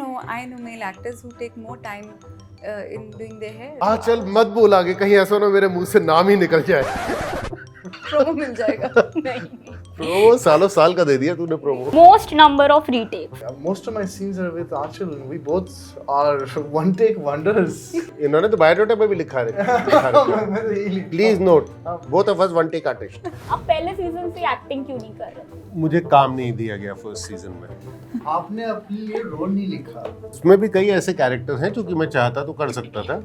know male actors who take more time in doing their hair. चल मत बोल आगे, कहीं ऐसा ना मेरे मुंह से नाम ही निकल जाए। प्रोमो मिल जाएगा। नहीं। प्रोमो सालों साल का दे दिया तूने promo. Most number of retakes. Most of my scenes are with Achal. We both are one take wonders. इन्होंने तो बायोडाटा में भी लिखा है। Please note, both of us one take artist. आप पहले सीजन से एक्टिंग क्यों नहीं कर रहे? मुझे काम नहीं दिया गया फर्स्ट सीजन में। आपने अपने लिए रोल नहीं लिखा। उसमें भी कई ऐसे कैरेक्टर्स हैं जो कि मैं चाहता तो कर सकता था,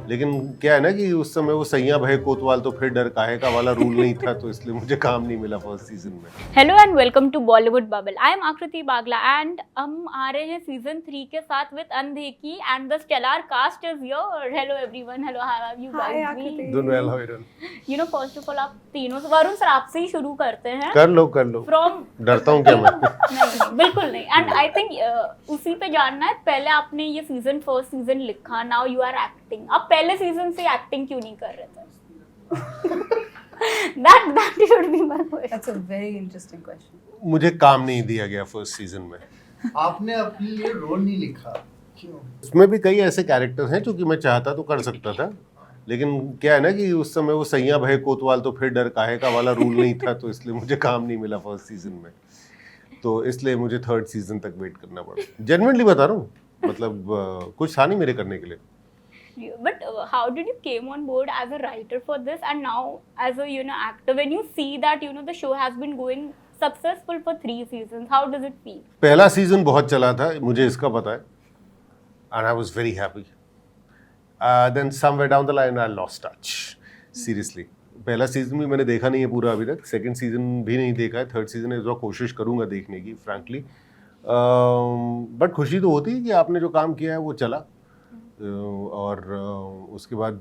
लेकिन क्या है ना कि उस समय वो सैया भय कोतवाल तो फिर डर काहे का वाला रूल नहीं था, तो इसलिए मुझे काम नहीं मिला फर्स्ट सीजन में। Hello and welcome to Bollywood bubble. I am Aakriti Bagla and हम आ रहे हैं सीजन 3 के साथ with Undekhi and the stellar cast is here. Hello everyone, hello how are you guys? Doing well, how are you doing? You know first of all आप तीनों, Varun sir आपसे ही शुरू करते हैं। कर लो फ्रॉम डरता हूँ क्या मैं? नहीं बिल्कुल नहीं। एंड आई थिंक उसी पे जानना है, पहले आपने ये फर्स्ट सीजन लिखा, नाउ यू आर एक्टिंग। आप पहले सीजन से एक्टिंग क्यों नहीं कर रहे थे? that should be my question. That's a very interesting question. मुझे काम नहीं दिया गया फर्स्ट सीजन में। आपने अपने लिए रोल नहीं लिखा। क्यों? उसमें भी कई ऐसे कैरेक्टर्स हैं जो कि मैं चाहता तो कर सकता था, लेकिन क्या है ना कि उस समय वो सैया भय कोतवाल तो फिर डर काहे का वाला रूल नहीं था, तो इसलिए मुझे काम नहीं मिला फर्स्ट सीजन में, तो इसलिए मुझे थर्ड सीजन तक वेट करना पड़ा। जेन्युइनली बता रहा हूँ, मतलब कुछ था नहीं मेरे करने के लिए। But how did you came on board as a writer for this and now as a actor, when you see that the show has been going successful for 3 seasons, how does it feel? पहला season बहुत चला था, मुझे इसका पता है, and I was very happy. Then somewhere down the line I lost touch. Seriously. पहला season भी मैंने देखा नहीं है पूरा अभी तक, सेकंड सीजन भी नहीं देखा है, थर्ड सीजन इस बार कोशिश करूंगा देखने की फ्रैंकली। बट खुशी तो होती है कि आपने जो काम किया है वो चला, और उसके बाद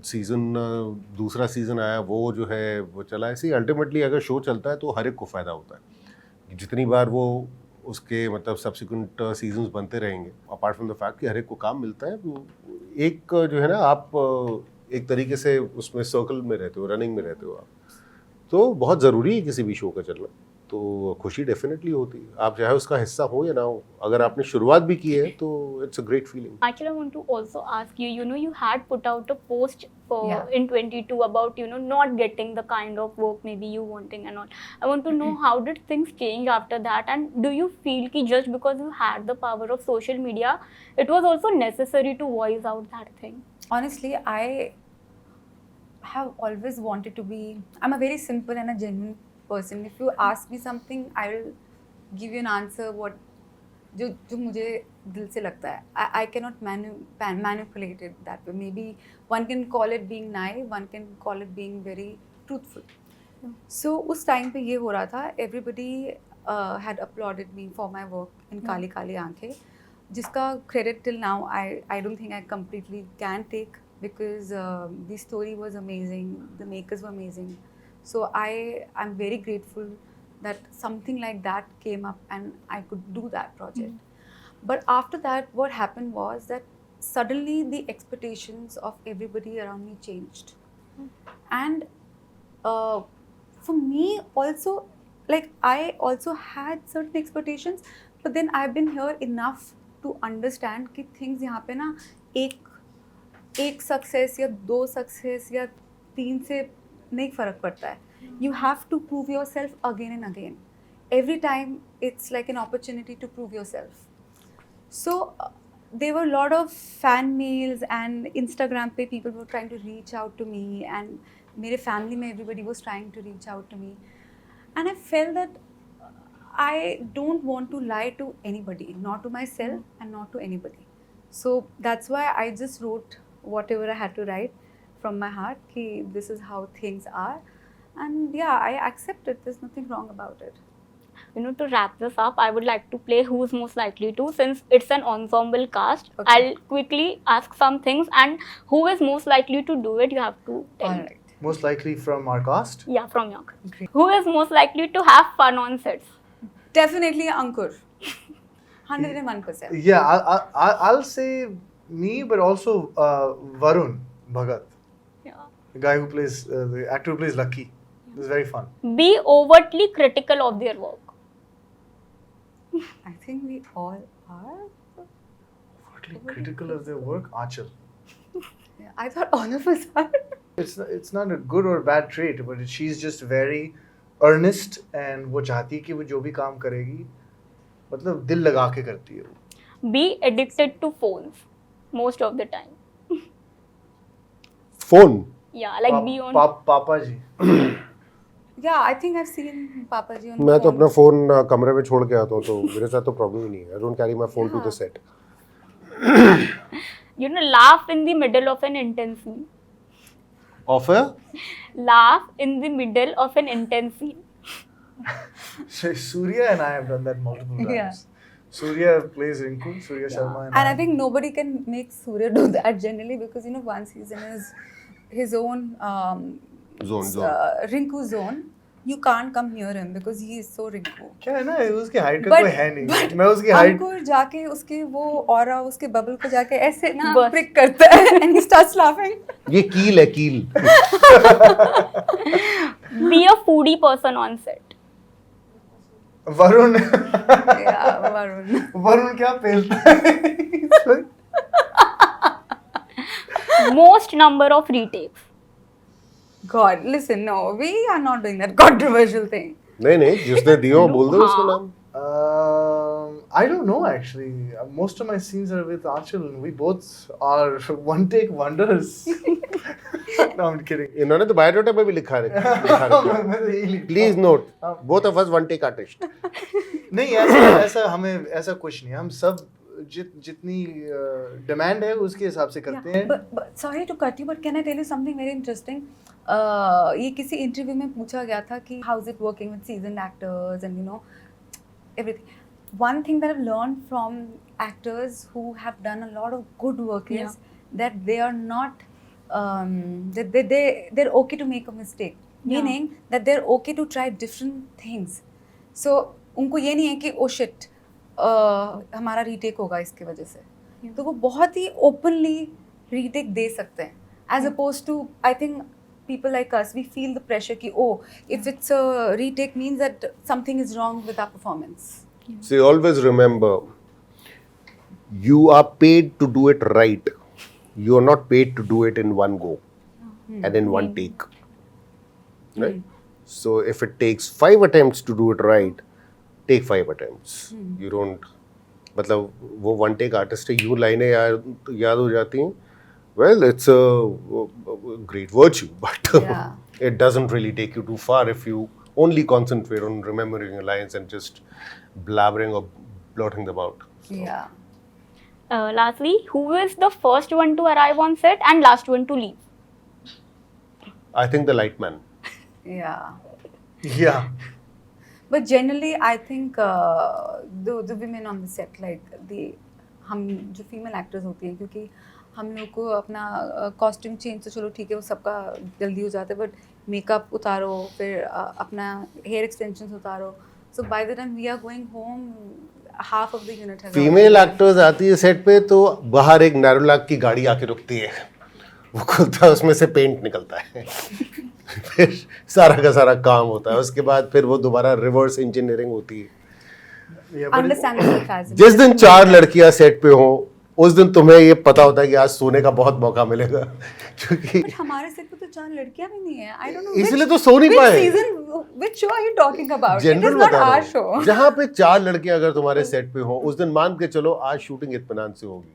दूसरा सीज़न आया, वो जो है वो चला। ऐसे ही अल्टीमेटली अगर शो चलता है तो हर एक को फ़ायदा होता है, जितनी बार वो उसके मतलब सब्सिक्वेंट सीजन्स बनते रहेंगे, अपार्ट फ्रॉम द फैक्ट कि हर एक को काम मिलता है। एक जो है ना, आप एक तरीके से उसमें सर्कल में रहते हो, रनिंग में रहते हो आप, तो बहुत ज़रूरी है किसी भी शो का चलना। तो खुशी डेफिनेटली होती है, आप चाहे उसका हिस्सा हो या ना हो, अगर आपने शुरुआत भी की है तो it's a great feeling. Actually, I want to also ask you, you had put out a post in 22 about, not getting the kind of work maybe you wanting and all. I want to know how did things change after that, and do you feel ki just because you had the power of social media, it was also necessary to voice out that thing? Honestly, I have always wanted to be. I'm a very simple and a genuine person. If you ask me something, I will give you an answer what जो मुझे दिल से लगता है. I cannot manipulate it that way. Maybe one can call it being naive, one can call it being very truthful. So उस time पे ये हो रहा था, everybody had applauded me for my work in Kali Kali आंखें, जिसका credit till now I don't think I completely can take, because the story was amazing, the makers were amazing. So I'm very grateful that something like that came up and I could do that project. But after that, what happened was that suddenly the expectations of everybody around me changed. And for me also, like I also had certain expectations, but then I've been here enough to understand कि things यहाँ पे ना एक success या 2 success या 3 से नहीं फ़र्क पड़ता है. You have to prove yourself again and again. Every time it's like an opportunity to prove yourself. So there were a lot of fan mails and Instagram पे people were trying to reach out to me, and मेरे family में everybody was trying to reach out to me, and I felt that I don't want to lie to anybody, not to myself and not to anybody. So that's why I just wrote whatever I had to write from my heart, कि this is how things are, and yeah, I accept it. There's nothing wrong about it. To wrap this up, I would like to play Who's Most Likely To, since it's an ensemble cast. Okay. I'll quickly ask some things, and who is most likely to do it, you have to tell All me. right. Most likely from our cast. Yeah, from your cast. Who is most likely to have fun on sets? Definitely Ankur. 101%. Yeah, I'll say me, but also Varun Bhagat, Yeah. the guy who plays the actor who plays Lucky. It was very fun. Be overtly critical of their work. I think we all are. Totally critical of their work, Aanchal. Yeah, I thought all of us are. It's not a good or bad trait, but she's just very earnest and वो चाहती है कि वो जो भी काम करेगी मतलब दिल लगा के करती है वो. Be addicted to phones most of the time. Phone Yeah, like be on. पापा जी. Yeah, I think I've seen Papa ji on मैं तो phone. अपना फोन कमरे में छोड़ के आता हूँ तो मेरे साथ तो प्रॉब्लम ही नहीं है. I don't carry my phone to the set. You know, laugh in the middle of an intense scene. Of है. Laugh in the middle of an intense scene. So Surya and I have done that multiple times. Yeah. Surya plays Rinku, Surya Sharma, And I think nobody can make Surya do that generally because once he's in his own Zone. Rinku zone, you can't come near him because he is so Rinku. क्या है ना उसकी height का कोई है नहीं. मैं उसकी हाइट अंकुर जाके उसके वो ऑरा उसके बबल को जाके ऐसे ना बस। प्रिक करता है and he starts laughing. ये कील है कील. Be a foodie person on set. Varun. Yeah, Varun. Varun क्या पेलता है. Most number of retakes. God, listen, no, we are not doing that controversial thing. नहीं जिसने दियो बोल दो उसका नाम. I don't know actually. Most of my scenes are with Aanchal and we both are one take wonders. No, I'm kidding. इन्होंने तो biodata में भी लिखा है. मैं तो यही लिखता प्लीज हूँ. Note both of us one take artist. नहीं ऐसा हमें ऐसा कुछ नहीं. हम सब जितनी डिमांड है उसके हिसाब से करते हैं. But sorry to cut you, but can I tell you something very interesting? ये किसी इंटरव्यू में पूछा गया था कि how is it working with seasoned actors and everything. One thing that I've learned from actors who have done a lot of good work is that they are not they're okay to make a mistake. Meaning that they're okay to try different things. So उनको ये नहीं है कि oh shit हमारा retake होगा इसकी वजह से. तो वो बहुत ही ओपनली रीटेक दे सकते हैं. As opposed to, I think people like us, we feel the pressure कि oh, if it's a retake means that something is wrong with our performance. So always remember, you are paid to do it right. You are not paid to do it in one go and in one take. Right? So if it takes 5 attempts to do it right, take 5 attempts. You don't, मतलब वो one take artist है, यूँ लाइनें याद हो जाती हैं. Well, it's a great virtue, but it doesn't really take you too far if you only concentrate on remembering your lines and just blabbering or blurting them out. So. Yeah. Lastly, who is the first one to arrive on set and last one to leave? I think the light man. Yeah. Yeah. But generally, I think the women on the set, like हम जो female actors होती हैं, क्योंकि हम लोग को अपना costume change तो चलो ठीक है वो सबका जल्दी हो जाता है, बट मेकअप उतारो फिर अपना हेयर एक्सटेंशंस उतारो. So by the time we are going home half of the unit है. फीमेल एक्टर्स आती है सेट पे तो बाहर एक नैरोलैक की गाड़ी आके रुकती है, वो खुलता है उसमें से पेंट निकलता है. फिर सारा का सारा काम होता है. उसके बाद फिर वो दोबारा रिवर्स इंजीनियरिंग होती है. Understand the sarcasm. जिस दिन 4 लड़कियां सेट पे हो उस दिन तुम्हें ये पता होता है कि आज सोने का बहुत मौका मिलेगा, क्योंकि But हमारे सेट पे तो 4 लड़कियां भी नहीं है. I don't know. इसलिए तो सो नहीं पाए. Which show are you talking about? General It is not बता our रहा show. हूँ. जहाँ पे 4 लड़कियां अगर तुम्हारे सेट पे हो उस दिन मान के चलो आज शूटिंग इत्मीनान से होगी.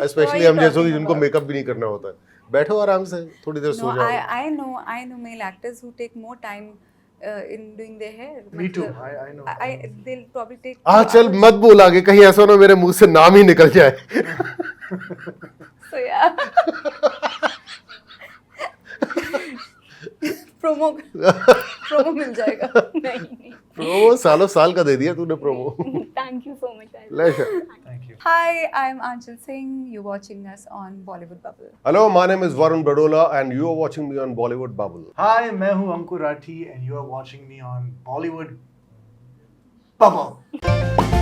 स्पेशली हम जैसों की जिनको मेकअप भी नहीं करना होता है. बैठो आराम से थोड़ी देर सो No, जाओ. I know male actors who take more time in doing their hair. Me too. मतलब, I know. They'll probably take. चल मत बोल आगे, कहीं ऐसा ना मेरे मुंह से नाम ही निकल जाए. So yeah. promo मिल जाएगा. नहीं. प्रोमो सालों साल का दे दिया तूने promo. Thank you so much. Pleasure. Thank you. Hi, I'm Aanchal Singh. You're watching us on Bollywood Bubble. Hello, my name is Varun Badola and you are watching me on Bollywood Bubble. Hi, मैं हूँ अंकुर Rathi and you are watching me on Bollywood Bubble.